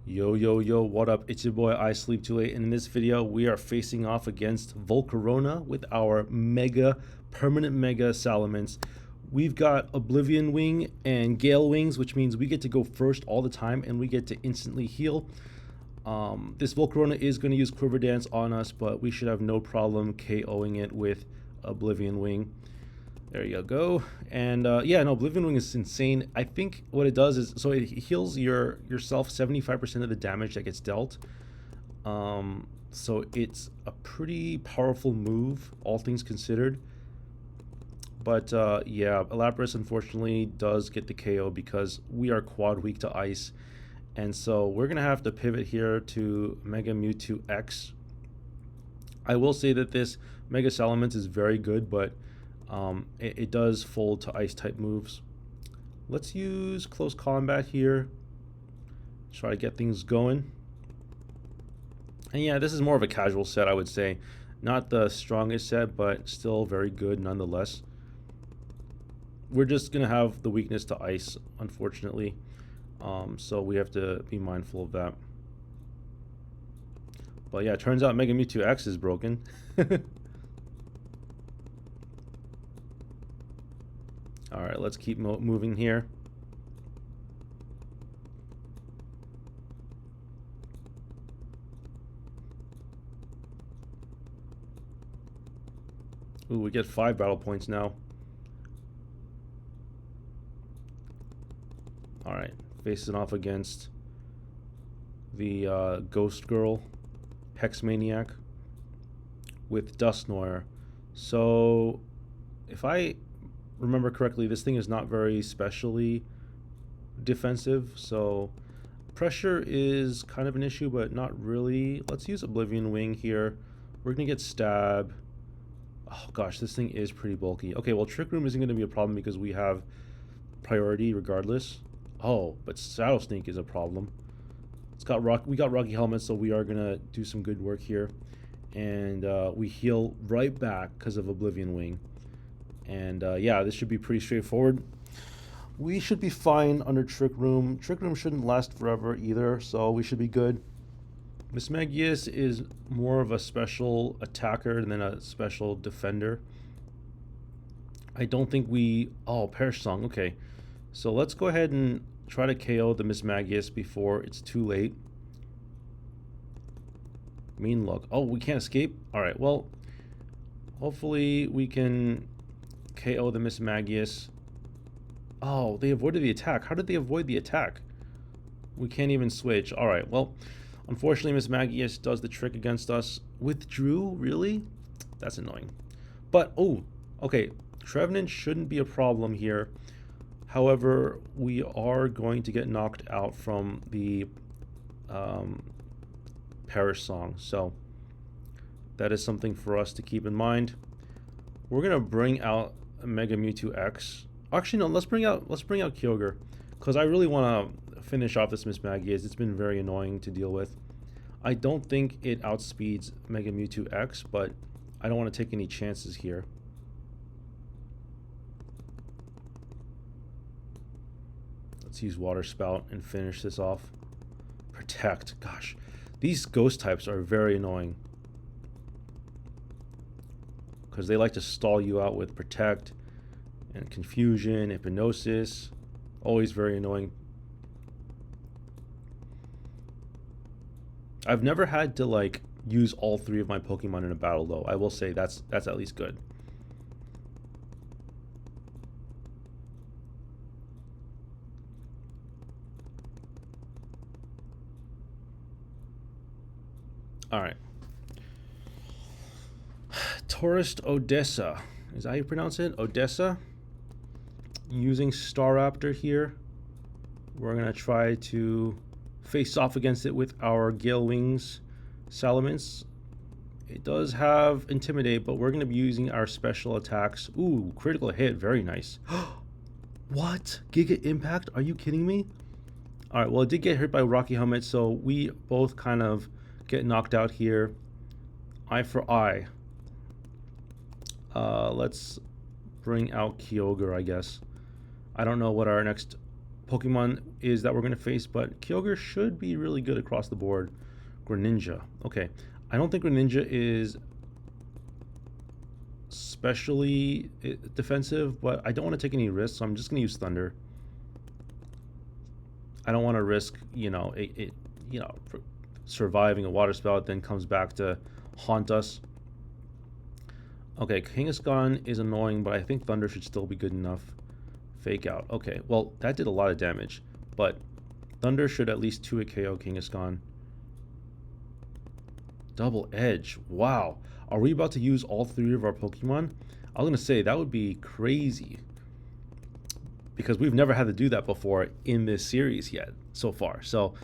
Yo, yo, yo, what up? It's your boy, I Sleep Too Late, and in this video, we are facing off against Volcarona with our permanent Mega Salamence. We've got Oblivion Wing and Gale Wings, which means we get to go first all the time, and we get to instantly heal. This Volcarona is going to use Quiver Dance on us, but we should have no problem KOing it with Oblivion Wing. There you go. And yeah, no, Oblivion Wing is insane. I think what it does is, so it heals yourself 75% of the damage that gets dealt. So it's a pretty powerful move, all things considered. But yeah, Lapras unfortunately does get the KO because we are quad weak to ice. And so we're going to have to pivot here to Mega Mewtwo X. I will say that this Mega Salamence is very good, but it does fold to ice type moves. Let's use close combat here. Try to get things going. And yeah, this is more of a casual set, I would say. Not the strongest set, but still very good nonetheless. We're just going to have the weakness to ice, unfortunately. So we have to be mindful of that. But yeah, it turns out Mega Mewtwo X is broken. Alright, let's keep moving here. Ooh, we get 5 battle points now. Alright, facing off against the Ghost Girl, Hex Maniac, with Dusknoir. So, if I remember correctly, this thing is not very specially defensive, so pressure is kind of an issue, but not really. Let's use Oblivion Wing here. We're gonna get Stab. Oh gosh, this thing is pretty bulky. Okay, well, Trick Room isn't gonna be a problem because we have priority regardless. Oh, but Saddle Sneak is a problem. We got Rocky Helmet, so we are gonna do some good work here, and we heal right back because of Oblivion Wing. And yeah, this should be pretty straightforward. We should be fine under Trick Room. Trick Room shouldn't last forever either, so we should be good. Mismagius is more of a special attacker than a special defender. I don't think we... Oh, Perish Song. Okay. So let's go ahead and try to KO the Mismagius before it's too late. Mean Look. Oh, we can't escape? Alright, well, hopefully we can KO the Mismagius. Oh, they avoided the attack. How did they avoid the attack? We can't even switch. Alright, well, unfortunately Mismagius does the trick against us. Withdrew? Really? That's annoying. But, oh, okay. Trevenant shouldn't be a problem here. However, we are going to get knocked out from the Perish Song. So, that is something for us to keep in mind. We're going to bring out Mega Mewtwo X. Actually, no, let's bring out Kyogre, because I really want to finish off this Mismagius. It's been very annoying to deal with. I don't think it outspeeds Mega Mewtwo X, but I don't want to take any chances here. Let's use Water Spout and finish this off. Protect. Gosh, these ghost types are very annoying, because they like to stall you out with Protect and Confusion, Hypnosis. Always very annoying. I've never had to like use all 3 of my Pokemon in a battle, though. I will say that's at least good. Alright. Tourist Odessa. Is that how you pronounce it? Odessa? Using Staraptor here. We're going to try to face off against it with our Gale Wings Salamence. It does have Intimidate, but we're going to be using our special attacks. Ooh, critical hit. Very nice. What? Giga Impact? Are you kidding me? Alright, well, it did get hit by Rocky Helmet, so we both kind of get knocked out here. Eye for eye. Let's bring out Kyogre, I guess. I don't know what our next Pokemon is that we're going to face, but Kyogre should be really good across the board. Greninja. Okay. I don't think Greninja is especially defensive, but I don't want to take any risks, so I'm just going to use Thunder. I don't want to risk, you know, surviving a water spout, then comes back to haunt us. Okay, Kangaskhan is annoying, but I think Thunder should still be good enough. Fake out. Okay, well, that did a lot of damage, but Thunder should at least 2-hit KO Kangaskhan. Double Edge. Wow. Are we about to use all 3 of our Pokemon? I was going to say, that would be crazy, because we've never had to do that before in this series yet, so far. So,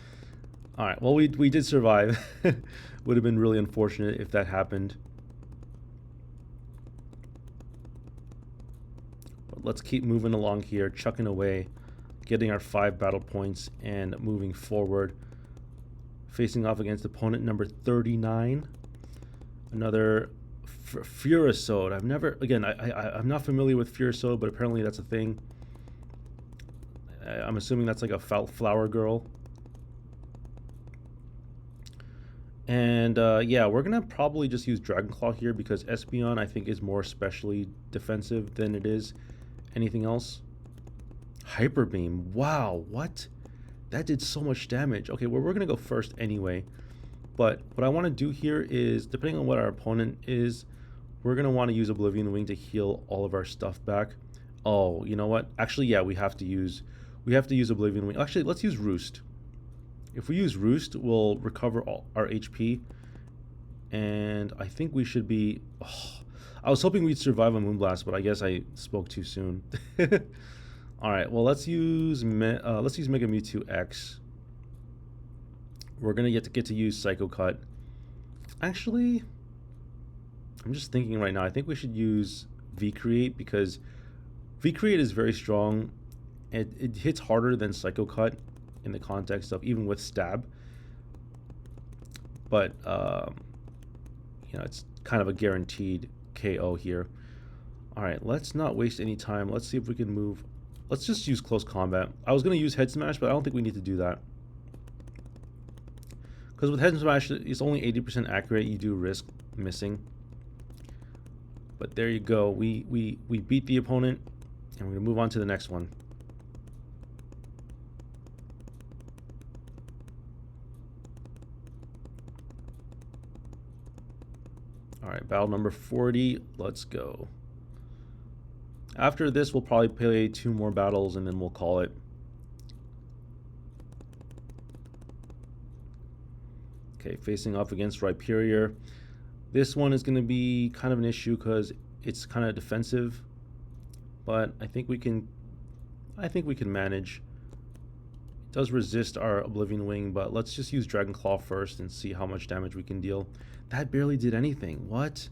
alright, well, we did survive. Would have been really unfortunate if that happened. But let's keep moving along here, chucking away, getting our 5 battle points, and moving forward. Facing off against opponent number 39. Another Furisode. I've never, again, I'm not familiar with Furisode, but apparently that's a thing. I'm assuming that's like a flower girl. And yeah, we're going to probably just use Dragon Claw here because Espeon, I think, is more specially defensive than it is anything else. Hyper Beam. Wow, what? That did so much damage. Okay, well, we're going to go first anyway. But what I want to do here is, depending on what our opponent is, we're going to want to use Oblivion Wing to heal all of our stuff back. Oh, you know what? Actually, yeah, we have to use Oblivion Wing. Actually, let's use Roost. If we use Roost, we'll recover all our HP. And I think we should be... Oh, I was hoping we'd survive a Moonblast, but I guess I spoke too soon. Alright, well, let's use Mega Mewtwo X. We're going to get to use Psycho Cut. Actually, I'm just thinking right now, I think we should use V-Create because V-Create is very strong. It hits harder than Psycho Cut in the context of even with Stab. But, you know, it's kind of a guaranteed KO here. Alright, let's not waste any time. Let's see if we can move. Let's just use Close Combat. I was going to use Head Smash, but I don't think we need to do that. Because with Head Smash, it's only 80% accurate. You do risk missing. But there you go. We beat the opponent, and we're going to move on to the next one. Alright, battle number 40. Let's go. After this, we'll probably play 2 more battles, and then we'll call it. Okay, facing off against Rhyperior. This one is going to be kind of an issue because it's kind of defensive, but I think we can manage. It does resist our Oblivion Wing, but let's just use Dragon Claw first and see how much damage we can deal. That barely did anything. What?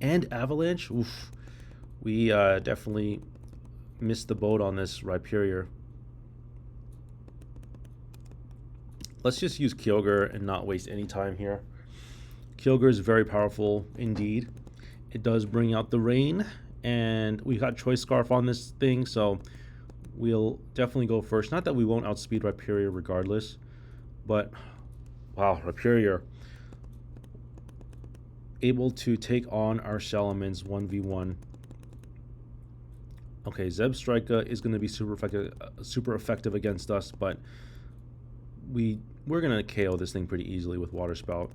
And Avalanche? Oof. We definitely missed the boat on this Rhyperior. Let's just use Kyogre and not waste any time here. Kyogre is very powerful indeed. It does bring out the rain, and we got Choice Scarf on this thing, so we'll definitely go first. Not that we won't outspeed Rhyperior regardless, but wow, Rhyperior able to take on our Salamence 1v1. Okay, Zebstrika is going to be super effective against us, but we're going to KO this thing pretty easily with Water Spout.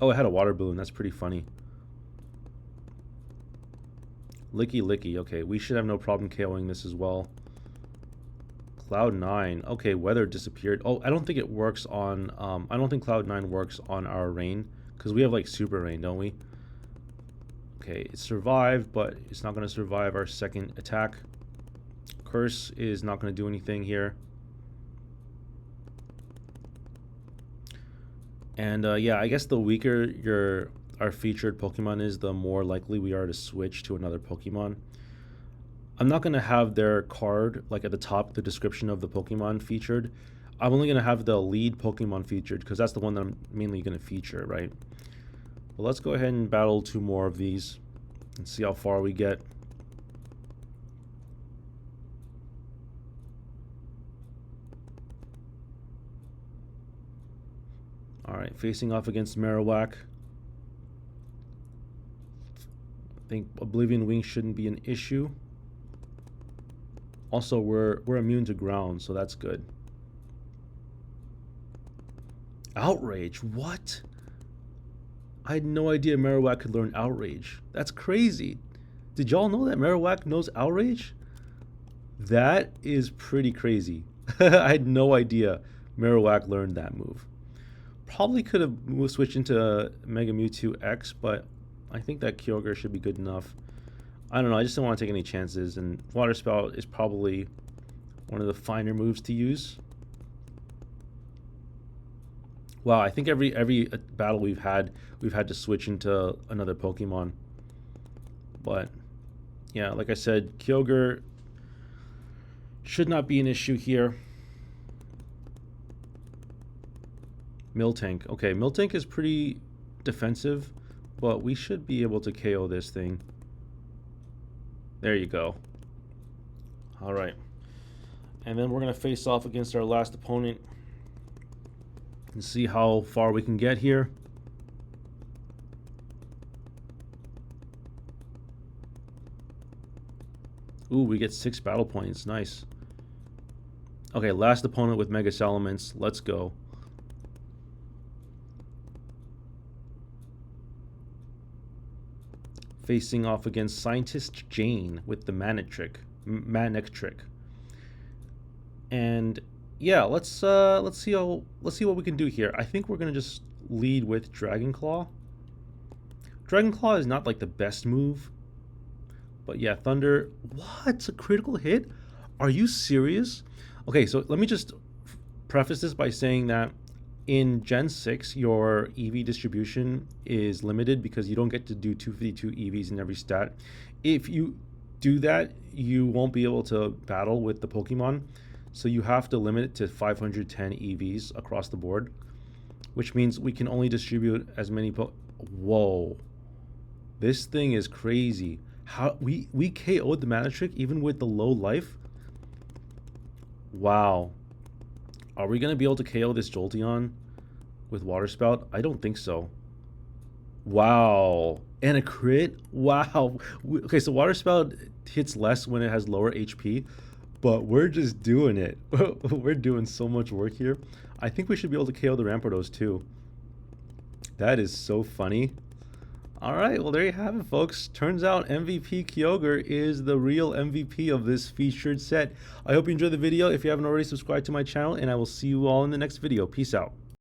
Oh, it had a Water Balloon. That's pretty funny. Licky Licky. Okay, we should have no problem KOing this as well. Cloud9. Okay, weather disappeared. Oh, I don't think it works on... I don't think Cloud9 works on our rain, because we have, like, Super Rain, don't we? Okay, it survived, but it's not going to survive our second attack. Curse is not going to do anything here. And yeah, I guess the weaker our featured Pokemon is, the more likely we are to switch to another Pokemon. I'm not going to have their card, like at the top, the description of the Pokemon featured. I'm only going to have the lead Pokemon featured, because that's the one that I'm mainly going to feature, right? Well, let's go ahead and battle 2 more of these and see how far we get. Alright, facing off against Marowak. I think Oblivion Wing shouldn't be an issue. Also, we're immune to ground, so that's good. Outrage? What? I had no idea Marowak could learn Outrage. That's crazy. Did y'all know that Marowak knows Outrage? That is pretty crazy. I had no idea Marowak learned that move. Probably could have switched into Mega Mewtwo X, but I think that Kyogre should be good enough. I don't know, I just don't want to take any chances, and Water Spout is probably one of the finer moves to use. Wow, I think every battle we've had to switch into another Pokemon. But yeah, like I said, Kyogre should not be an issue here. Miltank. Okay, Miltank is pretty defensive, but we should be able to KO this thing. There you go. All right. And then we're going to face off against our last opponent and see how far we can get here. Ooh, we get 6 battle points. Nice. Okay, last opponent with Mega Salamence. Let's go. Facing off against Scientist Jane with the Manic Trick. And yeah, let's see what we can do here. I think we're gonna just lead with Dragon Claw. Dragon Claw is not like the best move, but yeah, Thunder. What? A critical hit? Are you serious? Okay, so let me just preface this by saying that in Gen 6, your EV distribution is limited because you don't get to do 252 EVs in every stat. If you do that, you won't be able to battle with the Pokemon. So you have to limit it to 510 EVs across the board, which means we can only distribute as many Whoa. This thing is crazy. How we KO'd the Mana Trick even with the low life? Wow. Are we going to be able to KO this Jolteon with Water Spout? I don't think so. Wow. And a crit? Wow. Okay, so Water Spout hits less when it has lower HP, but we're just doing it. We're doing so much work here. I think we should be able to KO the Rampardos too. That is so funny. Alright, well there you have it, folks. Turns out MVP Kyogre is the real MVP of this featured set. I hope you enjoyed the video. If you haven't already, subscribed to my channel, and I will see you all in the next video. Peace out.